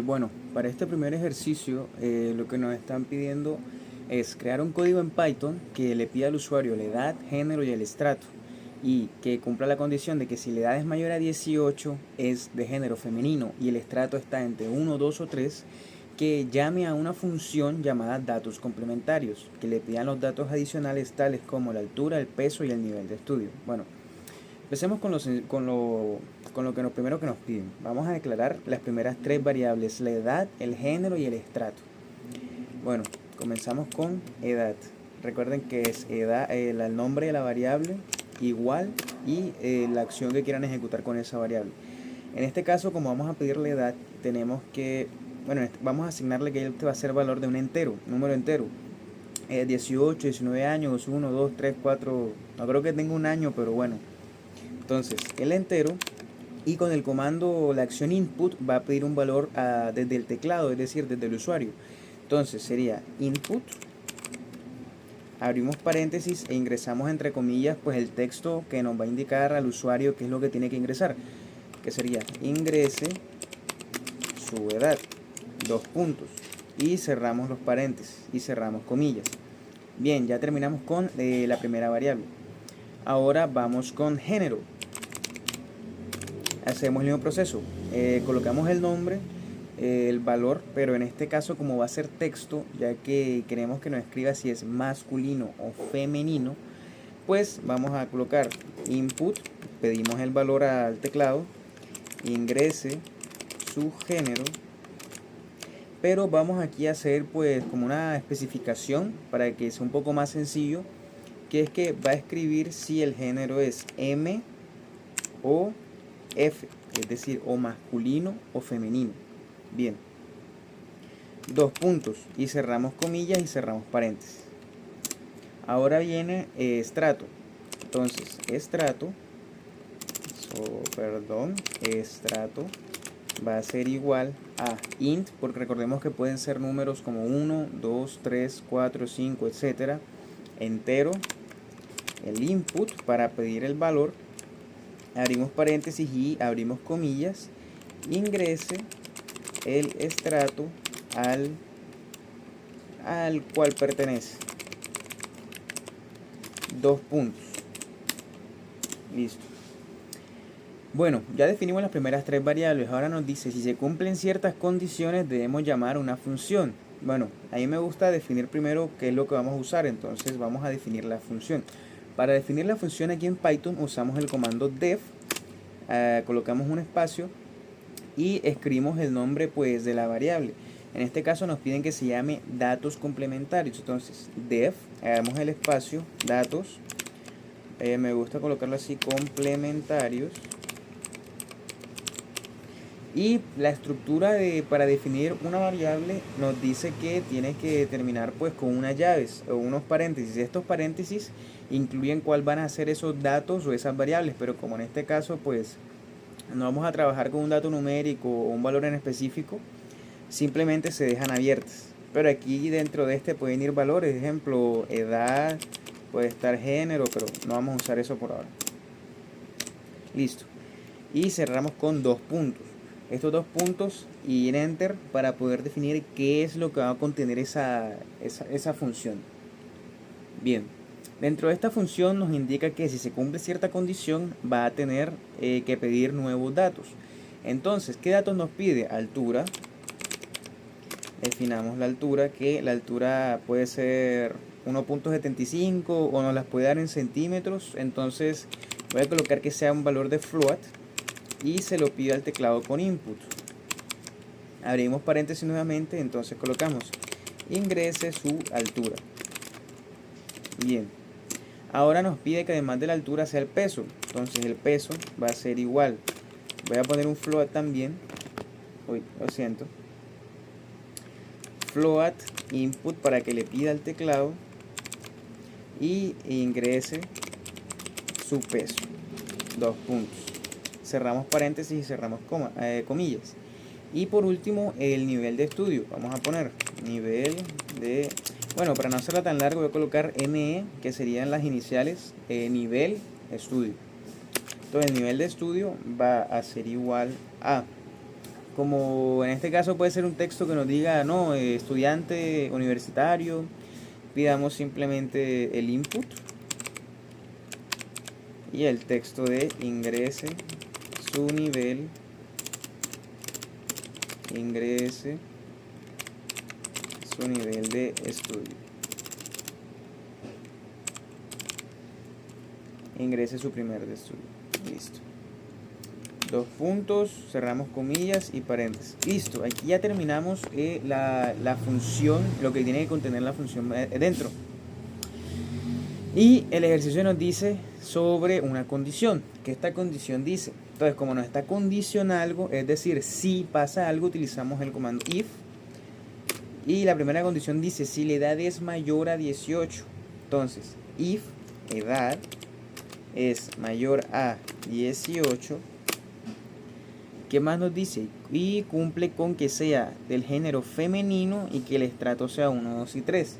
Bueno, para este primer ejercicio lo que nos están pidiendo es crear un código en Python que le pida al usuario la edad, género y el estrato y que cumpla la condición de que si la edad es mayor a 18 es de género femenino y el estrato está entre 1, 2 o 3, que llame a una función llamada datos complementarios, que le pidan los datos adicionales tales como la altura, el peso y el nivel de estudio. Bueno, empecemos con lo que primero que nos piden. Vamos a declarar las primeras tres variables, la edad, el género y el estrato. Bueno, comenzamos con edad. Recuerden que es edad, el nombre de la variable igual y la acción que quieran ejecutar con esa variable. En este caso, como vamos a pedir la edad, tenemos que, bueno, vamos a asignarle que este va a ser valor de un entero, un número entero. 18, 19 años, 1, 2, 3, 4, no creo que tenga un año, pero bueno. Entonces, el entero, y con el comando, la acción input va a pedir un valor desde el teclado, es decir, desde el usuario. Entonces sería input, abrimos paréntesis e ingresamos entre comillas pues el texto que nos va a indicar al usuario qué es lo que tiene que ingresar, que sería ingrese su edad, dos puntos, y cerramos los paréntesis y cerramos comillas. Bien, ya terminamos con la primera variable. Ahora vamos con género. Hacemos el mismo proceso, colocamos el nombre, el valor, pero en este caso como va a ser texto, ya que queremos que nos escriba si es masculino o femenino, pues vamos a colocar input, pedimos el valor al teclado, ingrese su género, pero vamos aquí a hacer pues como una especificación para que sea un poco más sencillo, que es que va a escribir si el género es M o F, es decir, o masculino o femenino. Bien, dos puntos y cerramos comillas y cerramos paréntesis. Ahora viene estrato. Entonces, estrato va a ser igual a int, porque recordemos que pueden ser números como 1, 2, 3, 4, 5, etcétera. Entero, el input para pedir el valor, abrimos paréntesis y abrimos comillas, ingrese el estrato al cual pertenece. Dos puntos. Listo. Bueno, ya definimos las primeras tres variables. Ahora nos dice si se cumplen ciertas condiciones debemos llamar una función. Bueno, a mí me gusta definir primero qué es lo que vamos a usar. Entonces vamos a definir la función. Para definir la función aquí en Python usamos el comando def. Colocamos un espacio y escribimos el nombre pues de la variable. En este caso nos piden que se llame datos complementarios. Entonces def, hagamos el espacio, datos, me gusta colocarlo así, complementarios. Y la estructura para definir una variable nos dice que tiene que terminar pues con unas llaves o unos paréntesis. Estos paréntesis incluyen cuál van a ser esos datos o esas variables, pero como en este caso pues no vamos a trabajar con un dato numérico o un valor en específico, simplemente se dejan abiertas. Pero aquí dentro de este pueden ir valores, ejemplo, edad, puede estar género, pero no vamos a usar eso por ahora. Listo. Y cerramos con dos puntos. Estos dos puntos y en enter para poder definir qué es lo que va a contener esa función. Bien, dentro de esta función nos indica que si se cumple cierta condición va a tener que pedir nuevos datos. Entonces, ¿qué datos nos pide? Altura. Definamos la altura, que la altura puede ser 1.75 o nos las puede dar en centímetros. Entonces voy a colocar que sea un valor de float y se lo pido al teclado con input. Abrimos paréntesis nuevamente, entonces colocamos ingrese su altura. Bien, ahora nos pide que además de la altura sea el peso. Entonces el peso va a ser igual. Voy a poner un float también. Uy, lo siento. Float input para que le pida al teclado y ingrese su peso. Dos puntos. Cerramos paréntesis y cerramos comillas. Y por último, el nivel de estudio. Vamos a poner nivel de... Bueno, para no hacerla tan largo voy a colocar NE, que serían las iniciales, nivel estudio. Entonces el nivel de estudio va a ser igual a como en este caso puede ser un texto que nos diga, no, estudiante universitario, pidamos simplemente el input y el texto de ingrese su nivel, ingrese su nivel de estudio, ingrese su primer de estudio. Listo. Dos puntos, cerramos comillas y paréntesis. Listo, aquí ya terminamos la función, lo que tiene que contener la función dentro. Y el ejercicio nos dice sobre una condición, que esta condición dice. Entonces, como nos está condiciona algo, es decir, si pasa algo, utilizamos el comando if. Y la primera condición dice, si la edad es mayor a 18. Entonces, if edad es mayor a 18, ¿qué más nos dice? Y cumple con que sea del género femenino y que el estrato sea 1, 2 y 3.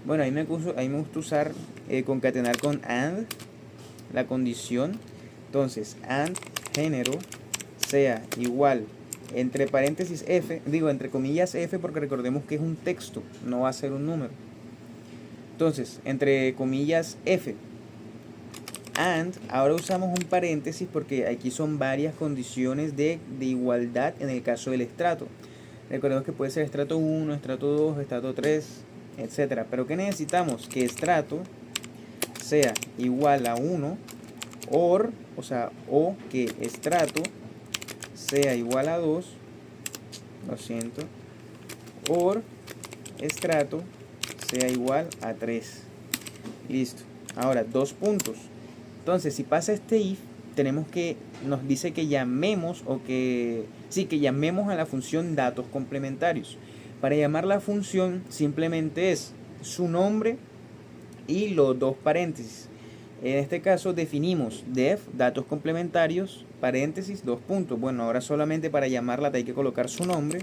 Bueno, ahí me gusta usar concatenar con and la condición. Entonces, and género sea igual, entre paréntesis f, digo entre comillas f, porque recordemos que es un texto, no va a ser un número. Entonces, entre comillas f. And, ahora usamos un paréntesis porque aquí son varias condiciones de igualdad en el caso del estrato. Recordemos que puede ser estrato 1, estrato 2, estrato 3, etc. Pero ¿qué necesitamos? Que estrato sea igual a 1 o que estrato sea igual a 2, or estrato sea igual a 3. Listo. Ahora, dos puntos. Entonces, si pasa este if, nos dice que llamemos que llamemos a la función datos complementarios. Para llamar la función simplemente es su nombre y los dos paréntesis. En este caso definimos def, datos complementarios, paréntesis, dos puntos. Bueno, ahora solamente para llamarla hay que colocar su nombre,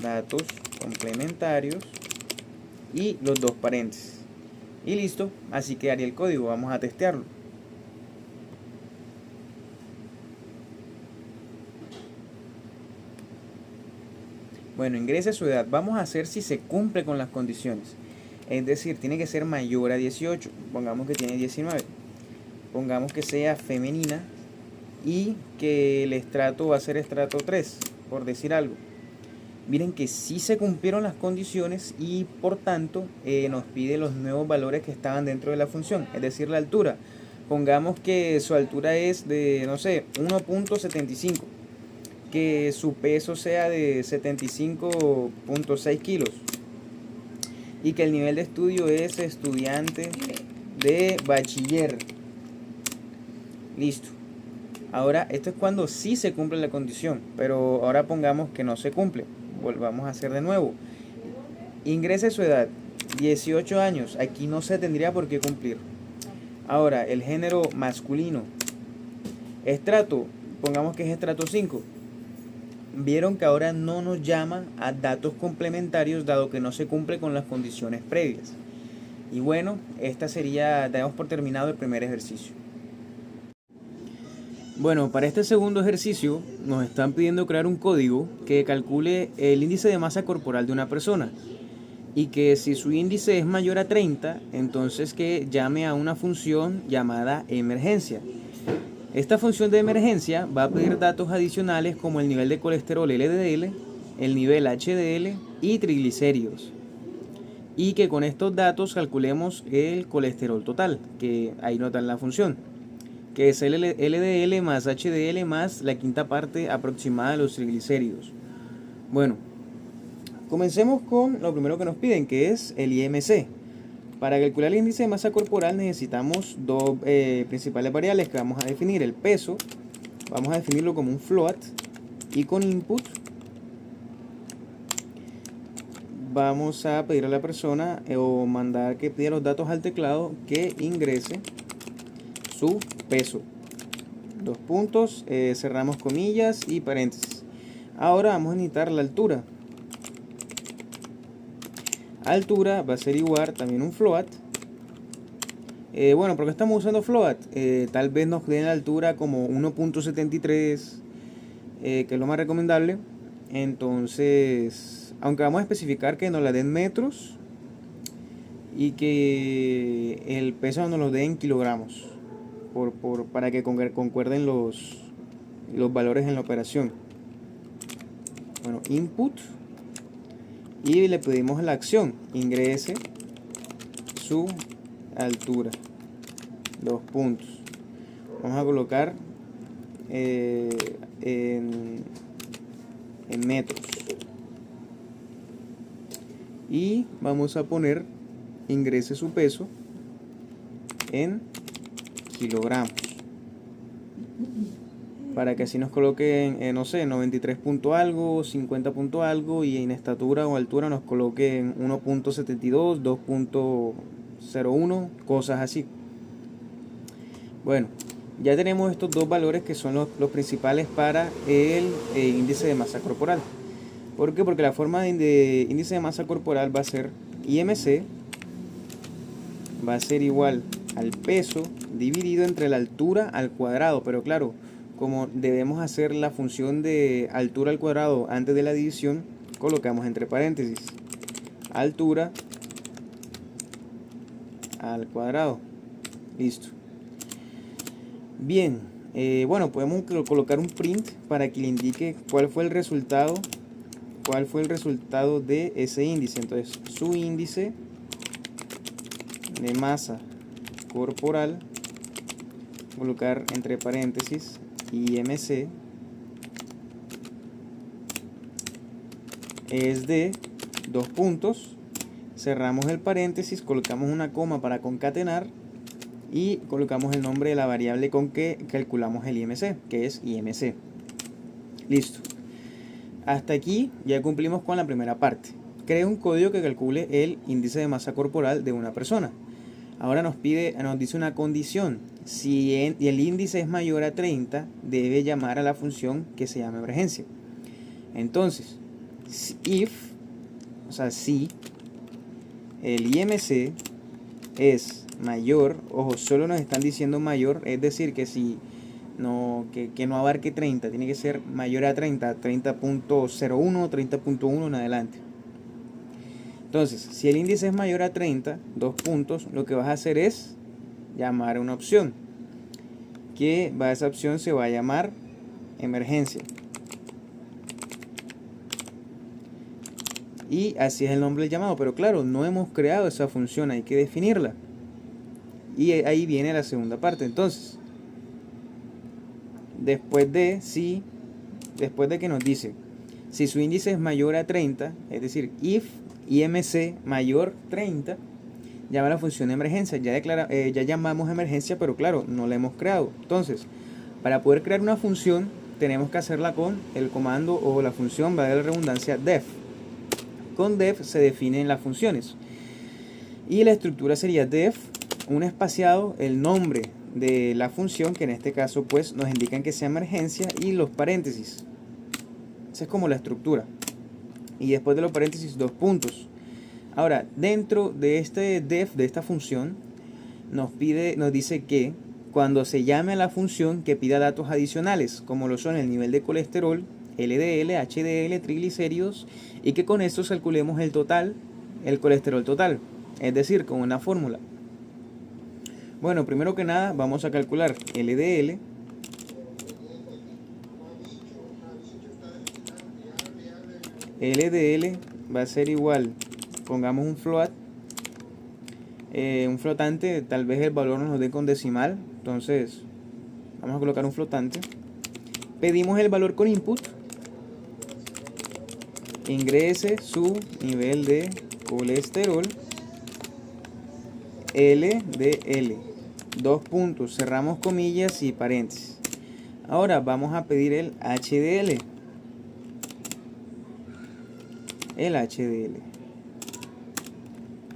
datos complementarios y los dos paréntesis. Y listo, así quedaría el código. Vamos a testearlo. Bueno, ingrese su edad. Vamos a hacer si se cumple con las condiciones. Es decir, tiene que ser mayor a 18. Pongamos que tiene 19. Pongamos que sea femenina y que el estrato va a ser estrato 3, por decir algo. Miren que sí se cumplieron las condiciones y por tanto nos pide los nuevos valores que estaban dentro de la función, es decir, la altura. Pongamos que su altura es de, no sé, 1.75, que su peso sea de 75.6 kilos y que el nivel de estudio es estudiante de bachiller. Listo. Ahora, esto es cuando sí se cumple la condición, pero ahora pongamos que no se cumple. Volvamos a hacer de nuevo. Ingrese su edad, 18 años. Aquí no se tendría por qué cumplir. Ahora, el género masculino. Estrato, pongamos que es estrato 5. Vieron que ahora no nos llama a datos complementarios dado que no se cumple con las condiciones previas. Y bueno, damos por terminado el primer ejercicio. Bueno, para este segundo ejercicio nos están pidiendo crear un código que calcule el índice de masa corporal de una persona y que si su índice es mayor a 30, entonces que llame a una función llamada emergencia. Esta función de emergencia va a pedir datos adicionales como el nivel de colesterol LDL, el nivel HDL y triglicéridos. Y que con estos datos calculemos el colesterol total, que ahí notan la función, que es el LDL más HDL más la quinta parte aproximada de los triglicéridos. Bueno, comencemos con lo primero que nos piden, que es el IMC. Para calcular el índice de masa corporal necesitamos dos principales variables que vamos a definir. El peso, vamos a definirlo como un float, y con input vamos a pedir a la persona o mandar que pida los datos al teclado que ingrese su peso. Dos puntos, cerramos comillas y paréntesis. Ahora vamos a necesitar la altura. Altura va a ser igual también un float. Bueno, ¿por qué estamos usando float? Tal vez nos den la altura como 1.73, que es lo más recomendable. Entonces, aunque vamos a especificar que nos la den metros y que el peso nos lo den en kilogramos, para que concuerden los valores en la operación. Bueno, input, y le pedimos la acción, ingrese su altura, 2 puntos. Vamos a colocar en metros, y vamos a poner ingrese su peso en kilogramos, para que así nos coloque en, no sé, 93 punto algo, 50 punto algo, y en estatura o altura nos coloque en 1.72, 2.01, cosas así. Bueno, ya tenemos estos dos valores que son los principales para el índice de masa corporal. ¿Por qué? Porque la forma de índice de masa corporal va a ser IMC, va a ser igual al peso dividido entre la altura al cuadrado. Pero claro, como debemos hacer la función de altura al cuadrado antes de la división, colocamos entre paréntesis altura al cuadrado. Listo. Bien, bueno, podemos colocar un print para que le indique cuál fue el resultado de ese índice. Entonces, su índice de masa corporal, colocar entre paréntesis IMC, es de 2 puntos, cerramos el paréntesis, colocamos una coma para concatenar y colocamos el nombre de la variable con que calculamos el IMC, que es IMC. Listo. Hasta aquí ya cumplimos con la primera parte. Crea un código que calcule el índice de masa corporal de una persona. Ahora nos dice una condición. Si el índice es mayor a 30, debe llamar a la función que se llama emergencia. Entonces, si el IMC es mayor, ojo, solo nos están diciendo mayor, es decir, que si no, que no abarque 30, tiene que ser mayor a 30, 30.01, 30.1 en adelante. Entonces, si el índice es mayor a 30, 2 puntos, lo que vas a hacer es llamar a una opción, esa opción se va a llamar emergencia. Y así es el nombre del llamado, pero claro, no hemos creado esa función, hay que definirla. Y ahí viene la segunda parte. Entonces, después de que nos dice si su índice es mayor a 30, es decir, if IMC mayor 30, llama la función de emergencia. Ya llamamos emergencia, pero claro, no la hemos creado. Entonces, para poder crear una función, tenemos que hacerla con el comando o la función, valga la redundancia, def. Con def se definen las funciones. Y la estructura sería def, un espaciado, el nombre de la función, que en este caso pues nos indican que sea emergencia, y los paréntesis. Esa es como la estructura. Y después de los paréntesis, 2 puntos. Ahora, dentro de este def, de esta función, nos dice que cuando se llame a la función, que pida datos adicionales, como lo son el nivel de colesterol, LDL, HDL, triglicéridos, y que con esto calculemos el colesterol total, es decir, con una fórmula. Bueno, primero que nada vamos a calcular LDL. LDL va a ser igual, pongamos un float, un flotante, tal vez el valor nos dé con decimal, entonces vamos a colocar un flotante. Pedimos el valor con input, ingrese su nivel de colesterol, LDL, 2 puntos, cerramos comillas y paréntesis. Ahora vamos a pedir el HDL. El HDL,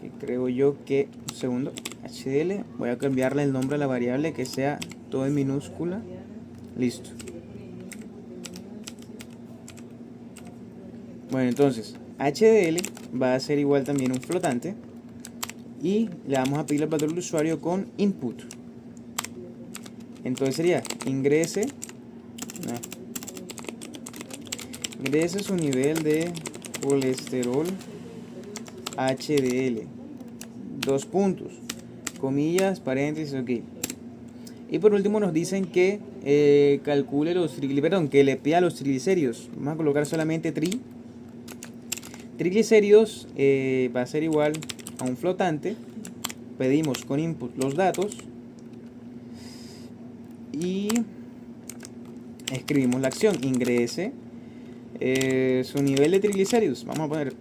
que creo yo que, un segundo, HDL, voy a cambiarle el nombre a la variable, que sea todo en minúscula. Listo. Bueno, entonces HDL va a ser igual también un flotante, y le vamos a pedir el valor del usuario con input. Entonces sería ingrese ingrese su nivel de colesterol HDL. Dos puntos, comillas, paréntesis, ok. Y por último nos dicen que calcule los triglicéridos, que le pida los triglicéridos. Vamos a colocar solamente triglicéridos, va a ser igual a un flotante. Pedimos con input los datos y escribimos la acción. Ingrese su nivel de triglicéridos. Vamos a poner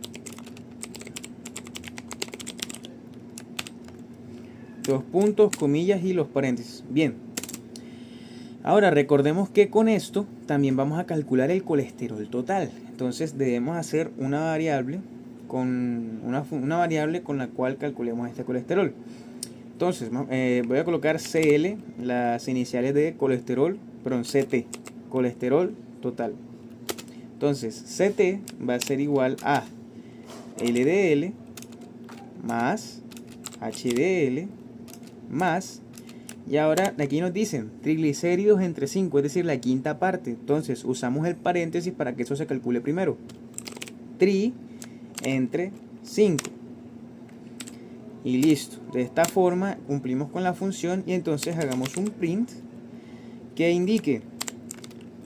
dos puntos, comillas y los paréntesis. Bien. Ahora recordemos que con esto también vamos a calcular el colesterol total. Entonces debemos hacer una variable con la cual calculemos este colesterol. Entonces voy a colocar CL, las iniciales de colesterol, perdón, CT, colesterol total. Entonces CT va a ser igual a LDL más HDL más, y ahora aquí nos dicen triglicéridos entre 5, es decir, la quinta parte. Entonces usamos el paréntesis para que eso se calcule primero. Tri entre 5. Y listo. De esta forma cumplimos con la función y entonces hagamos un print que indique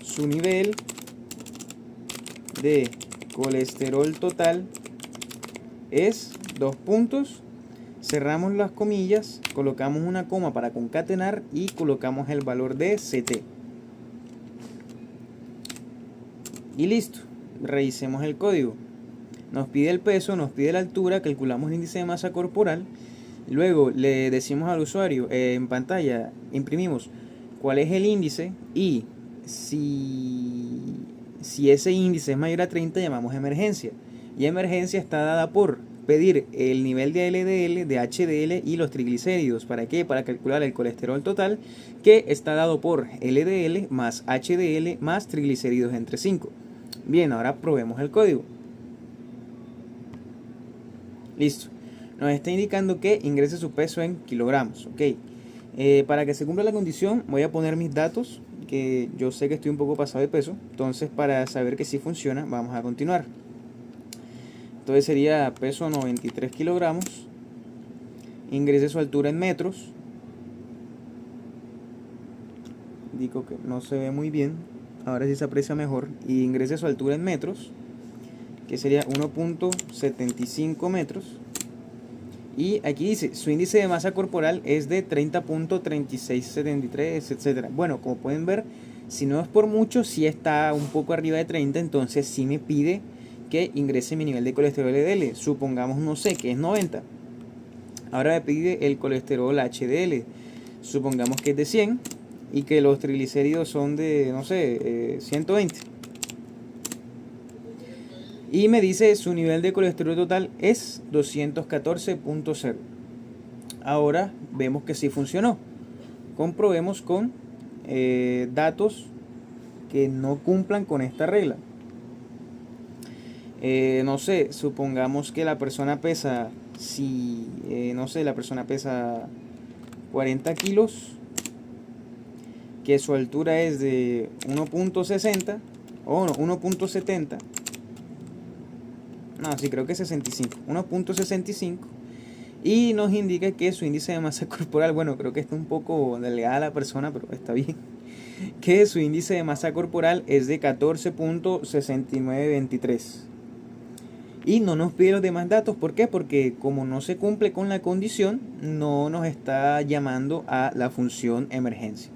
su nivel de colesterol total es dos puntos. Cerramos las comillas, colocamos una coma para concatenar y colocamos el valor de CT. Y listo. Revisemos el código. Nos pide el peso, nos pide la altura, calculamos el índice de masa corporal. Luego le decimos al usuario en pantalla, imprimimos cuál es el índice y si ese índice es mayor a 30 llamamos emergencia. Y emergencia está dada por pedir el nivel de LDL, de HDL y los triglicéridos. ¿Para qué? Para calcular el colesterol total, que está dado por LDL más HDL más triglicéridos entre 5. Bien, ahora probemos el código. Listo. Nos está indicando que ingrese su peso en kilogramos. Ok. Para que se cumpla la condición voy a poner mis datos, que yo sé que estoy un poco pasado de peso. Entonces, para saber que sí funciona, vamos a continuar. Entonces sería peso 93 kilogramos. Ingrese su altura en metros. Digo que no se ve muy bien. Ahora sí se aprecia mejor. Y ingrese su altura en metros, que sería 1.75 metros. Y aquí dice, su índice de masa corporal es de 30.3673, etc. Bueno, como pueden ver, si no es por mucho, si está un poco arriba de 30, entonces sí me pide que ingrese mi nivel de colesterol LDL. Supongamos, no sé, que es 90. Ahora me pide el colesterol HDL. Supongamos que es de 100 y que los triglicéridos son de, no sé, 120. Y me dice su nivel de colesterol total es 214.0. Ahora vemos que sí funcionó. Comprobemos con datos que no cumplan con esta regla. No sé, supongamos que la persona pesa, no sé, la persona pesa 40 kilos, que su altura es de 1.60, o no, 1.70, no, sí, creo que 65, 1.65, y nos indica que su índice de masa corporal, bueno, creo que está un poco delgada la persona, pero está bien, que su índice de masa corporal es de 14.6923. Y no nos pide los demás datos. ¿Por qué? Porque como no se cumple con la condición, no nos está llamando a la función emergencia.